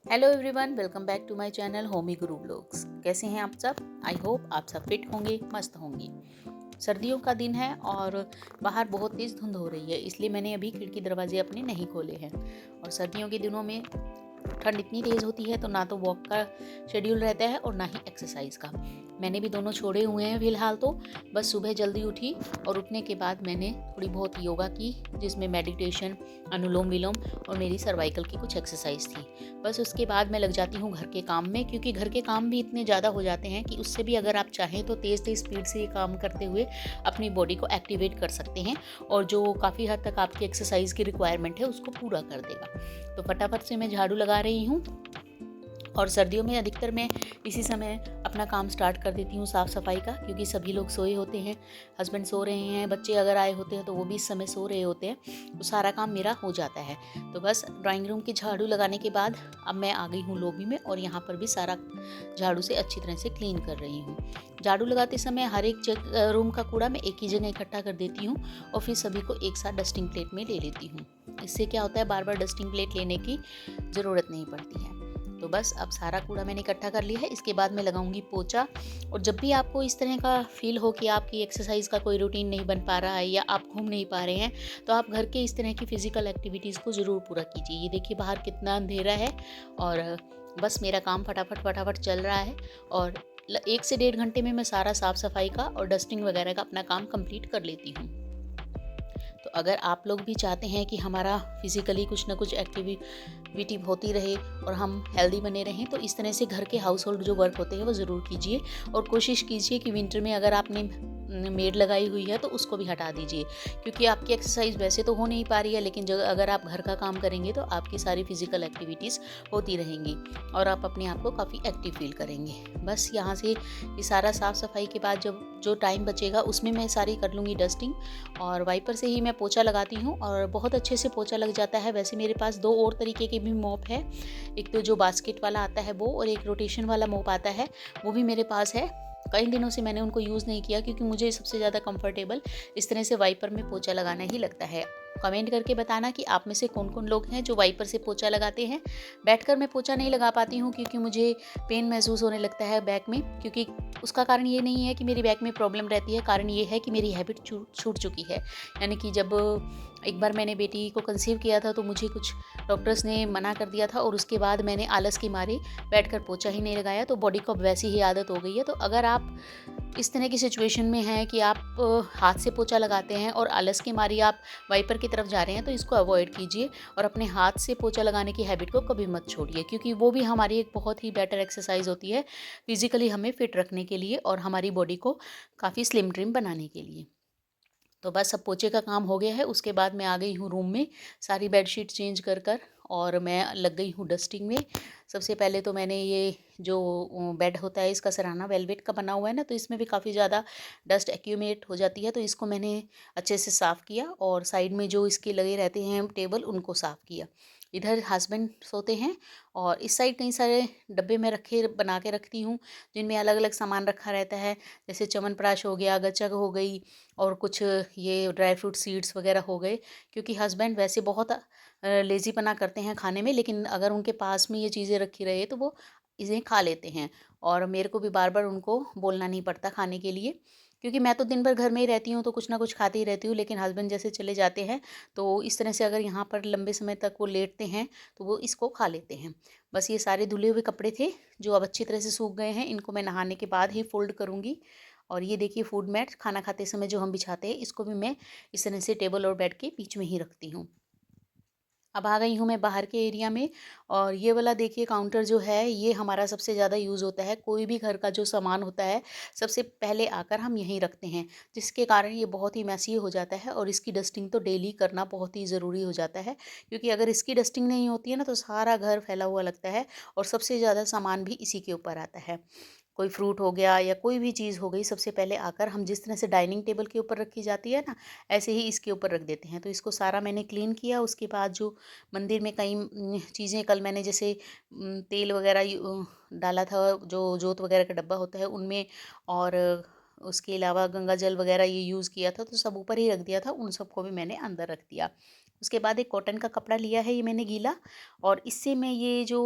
Hello everyone, welcome back to my channel Homi Guru blogs. कैसे हैं आप सब? आई होप आप सब फिट होंगे, मस्त होंगे। सर्दियों का दिन है और बाहर बहुत तेज़ धुंध हो रही है, इसलिए मैंने अभी खिड़की दरवाजे अपने नहीं खोले हैं। और सर्दियों के दिनों में ठंड इतनी तेज़ होती है तो ना तो वॉक का शेड्यूल रहता है और ना ही एक्सरसाइज का। मैंने भी दोनों छोड़े हुए हैं फ़िलहाल तो। बस सुबह जल्दी उठी और उठने के बाद मैंने थोड़ी बहुत योगा की, जिसमें मेडिटेशन, अनुलोम विलोम और मेरी सर्वाइकल की कुछ एक्सरसाइज थी। बस उसके बाद मैं लग जाती हूँ घर के काम में, क्योंकि घर के काम भी इतने ज़्यादा हो जाते हैं कि उससे भी अगर आप चाहें तो तेज़ तेज़ स्पीड से ये काम करते हुए अपनी बॉडी को एक्टिवेट कर सकते हैं और जो काफ़ी हद तक आपकी एक्सरसाइज की रिक्वायरमेंट है उसको पूरा कर देगा। तो फटाफट से मैं झाड़ू लगा रही हूँ और सर्दियों में अधिकतर मैं इसी समय अपना काम स्टार्ट कर देती हूँ साफ़ सफाई का, क्योंकि सभी लोग सोए होते हैं। हस्बैंड सो रहे हैं, बच्चे अगर आए होते हैं तो वो भी इस समय सो रहे होते हैं, तो सारा काम मेरा हो जाता है। तो बस ड्राइंग रूम की झाड़ू लगाने के बाद अब मैं आ गई हूँ लॉबी में और यहाँ पर भी सारा झाड़ू से अच्छी तरह से क्लीन कर रही हूँ। झाड़ू लगाते समय हर एक रूम का कूड़ा मैं एक ही जगह इकट्ठा कर देती हूँ और फिर सभी को एक साथ डस्टिंग प्लेट में ले लेती हूँ। इससे क्या होता है, बार बार डस्टिंग प्लेट लेने की ज़रूरत नहीं पड़ती है। तो बस अब सारा कूड़ा मैंने इकट्ठा कर लिया है। इसके बाद मैं लगाऊंगी पोछा। और जब भी आपको इस तरह का फील हो कि आपकी एक्सरसाइज का कोई रूटीन नहीं बन पा रहा है या आप घूम नहीं पा रहे हैं, तो आप घर के इस तरह की फिजिकल एक्टिविटीज़ को ज़रूर पूरा कीजिए। ये देखिए बाहर कितना अंधेरा है और बस मेरा काम फटाफट फटाफट चल रहा है और 1 से 1.5 घंटे में मैं सारा साफ़ सफाई का और डस्टिंग वगैरह का अपना काम कंप्लीट कर लेती हूँ। तो अगर आप लोग भी चाहते हैं कि हमारा फिज़िकली कुछ ना कुछ एक्टिविटी होती रहे और हम हेल्दी बने रहें, तो इस तरह से घर के हाउस होल्ड जो वर्क होते हैं वो ज़रूर कीजिए। और कोशिश कीजिए कि विंटर में अगर आपने मेड लगाई हुई है तो उसको भी हटा दीजिए, क्योंकि आपकी एक्सरसाइज वैसे तो हो नहीं पा रही है, लेकिन जब अगर आप घर का काम करेंगे तो आपकी सारी फिजिकल एक्टिविटीज़ होती रहेंगी और आप अपने आप को काफ़ी एक्टिव फील करेंगे। बस यहाँ से ये सारा साफ़ सफाई के बाद जब जो टाइम बचेगा उसमें मैं सारी कर लूँगी डस्टिंग। और वाइपर से ही मैं पोछा लगाती हूँ और बहुत अच्छे से पोछा लग जाता है। वैसे मेरे पास 2 और तरीके के भी मॉप है, एक तो जो बास्केट वाला आता है वो, और एक रोटेशन वाला मॉप आता है, वो भी मेरे पास है। कई दिनों से मैंने उनको यूज़ नहीं किया, क्योंकि मुझे सबसे ज़्यादा कंफर्टेबल इस तरह से वाइपर में पोछा लगाना ही लगता है। कमेंट करके बताना कि आप में से कौन कौन लोग हैं जो वाइपर से पोछा लगाते हैं। बैठकर मैं पोछा नहीं लगा पाती हूँ, क्योंकि मुझे पेन महसूस होने लगता है बैक में। क्योंकि उसका कारण ये नहीं है कि मेरी बैक में प्रॉब्लम रहती है, कारण ये है कि मेरी हैबिट छूट चुकी है। यानी कि जब एक बार मैंने बेटी को कंसीव किया था तो मुझे कुछ डॉक्टर्स ने मना कर दिया था और उसके बाद मैंने आलस के मारे बैठकर पोछा ही नहीं लगाया, तो बॉडी को अब वैसी ही आदत हो गई है। तो अगर आप इस तरह की सिचुएशन में हैं कि आप हाथ से पोछा लगाते हैं और आलस के मारे आप वाइपर की तरफ जा रहे हैं, तो इसको अवॉइड कीजिए और अपने हाथ से पोछा लगाने की हैबिट को कभी मत छोड़िए, क्योंकि वो भी हमारी एक बहुत ही बेटर एक्सरसाइज होती है फिजिकली हमें फिट रखने के लिए और हमारी बॉडी को काफ़ी स्लिम ट्रिम बनाने के लिए। तो बस अब पोछे का काम हो गया है। उसके बाद मैं आ गई हूँ रूम में सारी बेडशीट चेंज कर और मैं लग गई हूँ डस्टिंग में। सबसे पहले तो मैंने ये जो बेड होता है इसका सराहना वेलवेट का बना हुआ है ना, तो इसमें भी काफ़ी ज़्यादा डस्ट एक्यूमुलेट हो जाती है, तो इसको मैंने अच्छे से साफ़ किया और साइड में जो इसके लगे रहते हैं टेबल उनको साफ़ किया। इधर हस्बैंड सोते हैं और इस साइड कई सारे डब्बे में रखे बना के रखती हूँ, जिनमें अलग अलग सामान रखा रहता है। जैसे च्यवनप्राश हो गया, गच्चक हो गई और कुछ ये ड्राई फ्रूट सीड्स वगैरह हो गए। क्योंकि हस्बैंड वैसे बहुत लेज़ीपना करते हैं खाने में, लेकिन अगर उनके पास में ये चीज़ें रखी रहे तो वो इन्हें खा लेते हैं और मेरे को भी बार बार उनको बोलना नहीं पड़ता खाने के लिए। क्योंकि मैं तो दिन भर घर में ही रहती हूँ तो कुछ ना कुछ खाती ही रहती हूँ, लेकिन हस्बैंड जैसे चले जाते हैं तो इस तरह से अगर यहाँ पर लंबे समय तक वो लेटते हैं तो वो इसको खा लेते हैं। बस ये सारे धुले हुए कपड़े थे जो अब अच्छी तरह से सूख गए हैं, इनको मैं नहाने के बाद ही फोल्ड करूँगी। और ये देखिए फूड मैट खाना खाते समय जो हम बिछाते हैं, इसको भी मैं इस तरह से टेबल और बेड के बीच में ही रखती हूँ। अब आ गई हूँ मैं बाहर के एरिया में और ये वाला देखिए काउंटर जो है ये हमारा सबसे ज़्यादा यूज़ होता है। कोई भी घर का जो सामान होता है सबसे पहले आकर हम यहीं रखते हैं, जिसके कारण ये बहुत ही मैसी हो जाता है और इसकी डस्टिंग तो डेली करना बहुत ही ज़रूरी हो जाता है। क्योंकि अगर इसकी डस्टिंग नहीं होती है ना तो सारा घर फैला हुआ लगता है और सबसे ज़्यादा सामान भी इसी के ऊपर आता है। कोई फ्रूट हो गया या कोई भी चीज़ हो गई, सबसे पहले आकर हम जिस तरह से डाइनिंग टेबल के ऊपर रखी जाती है ना, ऐसे ही इसके ऊपर रख देते हैं। तो इसको सारा मैंने क्लीन किया। उसके बाद जो मंदिर में कई चीज़ें कल मैंने जैसे तेल वगैरह डाला था, जो जोत वगैरह का डब्बा होता है उनमें, और उसके अलावा गंगा जल वगैरह ये यूज़ किया था, तो सब ऊपर ही रख दिया था, उन सबको भी मैंने अंदर रख दिया। उसके बाद एक कॉटन का कपड़ा लिया है ये मैंने गीला, और इससे मैं ये जो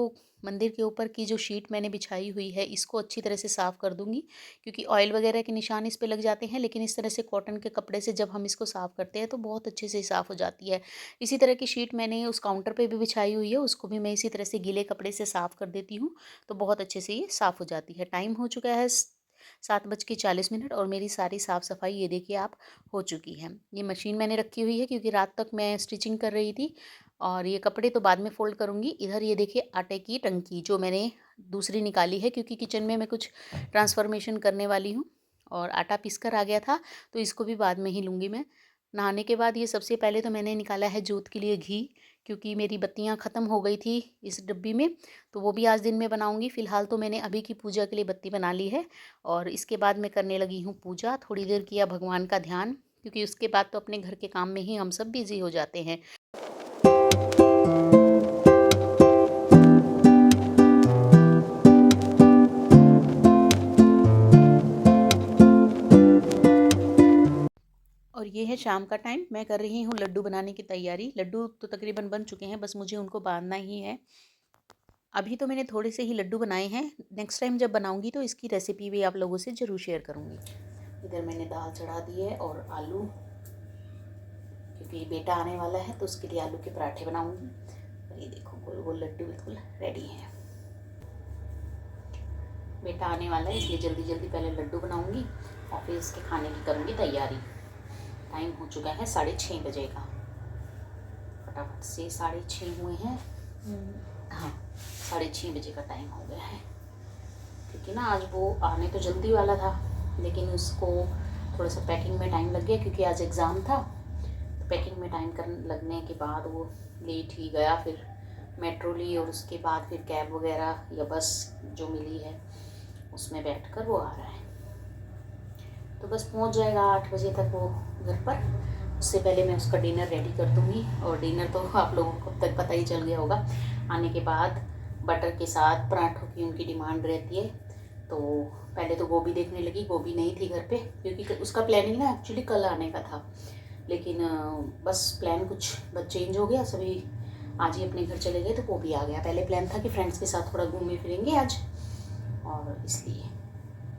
मंदिर के ऊपर की जो शीट मैंने बिछाई हुई है इसको अच्छी तरह से साफ़ कर दूँगी, क्योंकि ऑयल वगैरह के निशान इस पे लग जाते हैं। लेकिन इस तरह से कॉटन के कपड़े से जब हम इसको साफ़ करते हैं तो बहुत अच्छे से साफ़ हो जाती है। इसी तरह की शीट मैंने उस काउंटर पे भी बिछाई हुई है, उसको भी मैं इसी तरह से गीले कपड़े से साफ़ कर देती हूँ, तो बहुत अच्छे से ये साफ़ हो जाती है। टाइम हो चुका है 7:40 और मेरी सारी साफ़ सफाई ये देखिए आप हो चुकी है। ये मशीन मैंने रखी हुई है क्योंकि रात तक मैं स्टिचिंग कर रही थी, और ये कपड़े तो बाद में फ़ोल्ड करूँगी। इधर ये देखिए आटे की टंकी जो मैंने दूसरी निकाली है, क्योंकि किचन में मैं कुछ ट्रांसफ़ॉर्मेशन करने वाली हूँ, और आटा पीस कर आ गया था, तो इसको भी बाद में ही लूँगी मैं। नहाने के बाद ये सबसे पहले तो मैंने निकाला है जोत के लिए घी, क्योंकि मेरी बत्तियाँ ख़त्म हो गई थी इस डिब्बी में, तो वो भी आज दिन में बनाऊँगी। फ़िलहाल तो मैंने अभी की पूजा के लिए बत्ती बना ली है, और इसके बाद मैं करने लगी हूँ पूजा। थोड़ी देर किया भगवान का ध्यान, क्योंकि उसके बाद तो अपने घर के काम में ही हम सब बिज़ी हो जाते हैं। और ये है शाम का टाइम, मैं कर रही हूँ लड्डू बनाने की तैयारी। लड्डू तो तकरीबन बन चुके हैं, बस मुझे उनको बांधना ही है। अभी तो मैंने थोड़े से ही लड्डू बनाए हैं, नेक्स्ट टाइम जब बनाऊंगी तो इसकी रेसिपी भी आप लोगों से ज़रूर शेयर करूंगी। इधर मैंने दाल चढ़ा दी है और आलू, क्योंकि बेटा आने वाला है तो उसके लिए आलू के पराठे बनाऊंगी। और ये देखो गोल गोल लड्डू बिल्कुल रेडी हैं। बेटा आने वाला है इसलिए जल्दी जल्दी पहले लड्डू बनाऊंगी और फिर इसके खाने की करूँगी तैयारी। टाइम हो चुका है 6:30 बजे का, फटाफट से 6:30 हुए हैं। हाँ, 6:30 बजे का टाइम हो गया है, क्योंकि ना आज वो आने तो जल्दी वाला था, लेकिन उसको थोड़ा सा पैकिंग में टाइम लग गया, क्योंकि आज एग्ज़ाम था। तो पैकिंग में टाइम लगने के बाद वो लेट ही गया, फिर मेट्रो ली और उसके बाद फिर कैब वगैरह या बस जो मिली है उसमें बैठकर वो आ रहा है। तो बस पहुंच जाएगा 8 बजे तक वो घर पर। उससे पहले मैं उसका डिनर रेडी कर दूँगी, और डिनर तो आप लोगों को अब तक पता ही चल गया होगा। आने के बाद बटर के साथ पराठों की उनकी डिमांड रहती है, तो पहले तो गोभी देखने लगी, गोभी नहीं थी घर पे, क्योंकि उसका प्लानिंग ना एक्चुअली कल आने का था, लेकिन बस प्लान कुछ बस चेंज हो गया। सभी आज ही अपने घर चले गए तो वो भी आ गया। पहले प्लान था कि फ्रेंड्स के साथ थोड़ा घूमे फिरेंगे आज, और इसलिए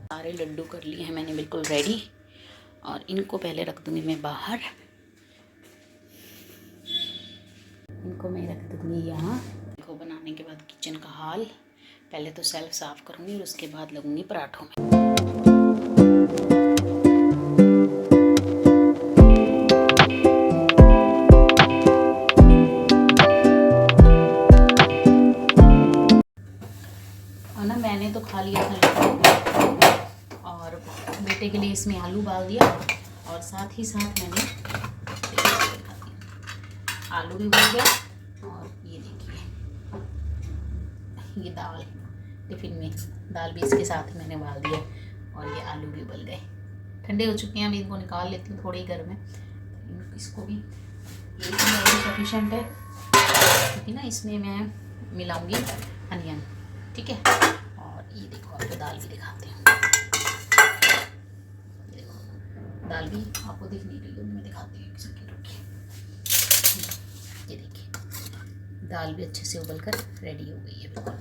सारे लड्डू कर लिए हैं मैंने बिल्कुल रेडी, और इनको पहले रख दूँगी मैं बाहर। इनको मैं रख दूँगी यहाँ। इनको बनाने के बाद किचन का हाल, पहले तो सेल्फ साफ़ करूँगी और उसके बाद लगूँगी पराठों में। और ना मैंने तो खा लिया था लड्डू, और बेटे के लिए इसमें आलू डाल दिया, और साथ ही साथ मैंने आलू भी उबल गया, और ये देखिए ये दाल टिफ़िन में, दाल भी इसके साथ ही मैंने उबाल दिया, और ये आलू भी उबल गए। ठंडे हो चुके हैं, अभी इनको निकाल लेती हूँ थोड़ी गर्म है। इसको भी ये सफिशेंट है, क्योंकि ना इसमें मैं मिलाऊंगी अनियन, ठीक है। और ये देखो आपको दाल भी दिखाती हूँ, देखो दाल भी आपको दिख नहीं रही है, मैं दिखाती हूँ एक सेकंड रुकिए। ये देखिए दाल भी अच्छे से उबल कर रेडी हो गई है बिल्कुल।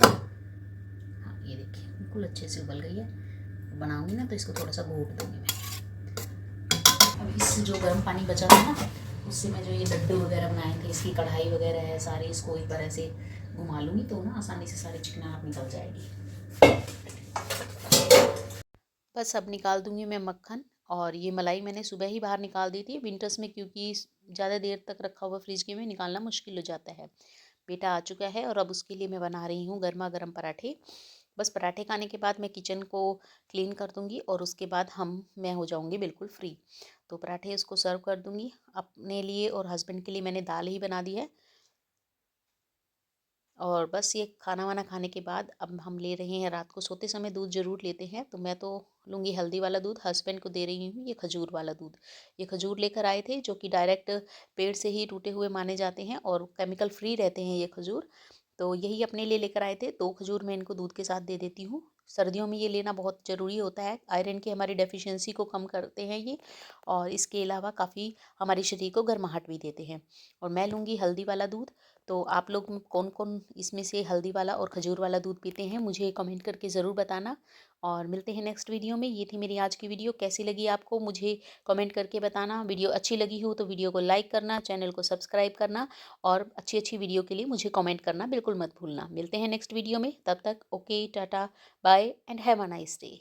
हाँ ये देखिए बिल्कुल अच्छे से उबल गई है। बनाऊंगी ना तो इसको थोड़ा सा घोट दूँगी मैं। अब इससे जो गर्म पानी बचा था ना, उससे मैं जो ये लड्डू वगैरह बनाए थे, इसकी कढ़ाई वगैरह है सारी, इसको एक बार ऐसे घुमा लूँगी तो ना आसानी से सारी चिकनाहट निकल जाएगी। बस अब निकाल दूँगी मैं मक्खन, और ये मलाई मैंने सुबह ही बाहर निकाल दी थी विंटर्स में, क्योंकि ज़्यादा देर तक रखा हुआ फ्रिज के में निकालना मुश्किल हो जाता है। बेटा आ चुका है और अब उसके लिए मैं बना रही हूँ गर्मा गर्म पराठे। बस पराठे खाने के बाद मैं किचन को क्लीन कर दूँगी, और उसके बाद मैं हो जाऊँगी बिल्कुल फ्री। तो पराठे उसको सर्व कर दूँगी। अपने लिए और हस्बैंड के लिए मैंने दाल ही बना दी है, और बस ये खाना वाना खाने के बाद अब हम ले रहे हैं, रात को सोते समय दूध ज़रूर लेते हैं, तो मैं तो लूँगी हल्दी वाला दूध, हस्बैंड को दे रही हूँ ये खजूर वाला दूध। ये खजूर लेकर आए थे, जो कि डायरेक्ट पेड़ से ही टूटे हुए माने जाते हैं और केमिकल फ्री रहते हैं ये खजूर। तो यही अपने लिए लेकर आए थे। 2 खजूर मैं इनको दूध के साथ दे देती हूँ। सर्दियों में ये लेना बहुत ज़रूरी होता है। आयरन की हमारी डेफिशिएंसी को कम करते हैं ये, और इसके अलावा काफ़ी हमारे शरीर को गर्माहट भी देते हैं। और मैं लूँगी हल्दी वाला दूध। तो आप लोग में कौन-कौन इसमें से हल्दी वाला और खजूर वाला दूध पीते हैं, मुझे कमेंट करके ज़रूर बताना। और मिलते हैं नेक्स्ट वीडियो में। ये थी मेरी आज की वीडियो। कैसी लगी आपको मुझे कमेंट करके बताना। वीडियो अच्छी लगी हो तो वीडियो को लाइक करना, चैनल को सब्सक्राइब करना, और अच्छी-अच्छी वीडियो के लिए मुझे कमेंट करना बिल्कुल मत भूलना। मिलते हैं नेक्स्ट वीडियो में। तब तक okay, tata, bye and have a nice day.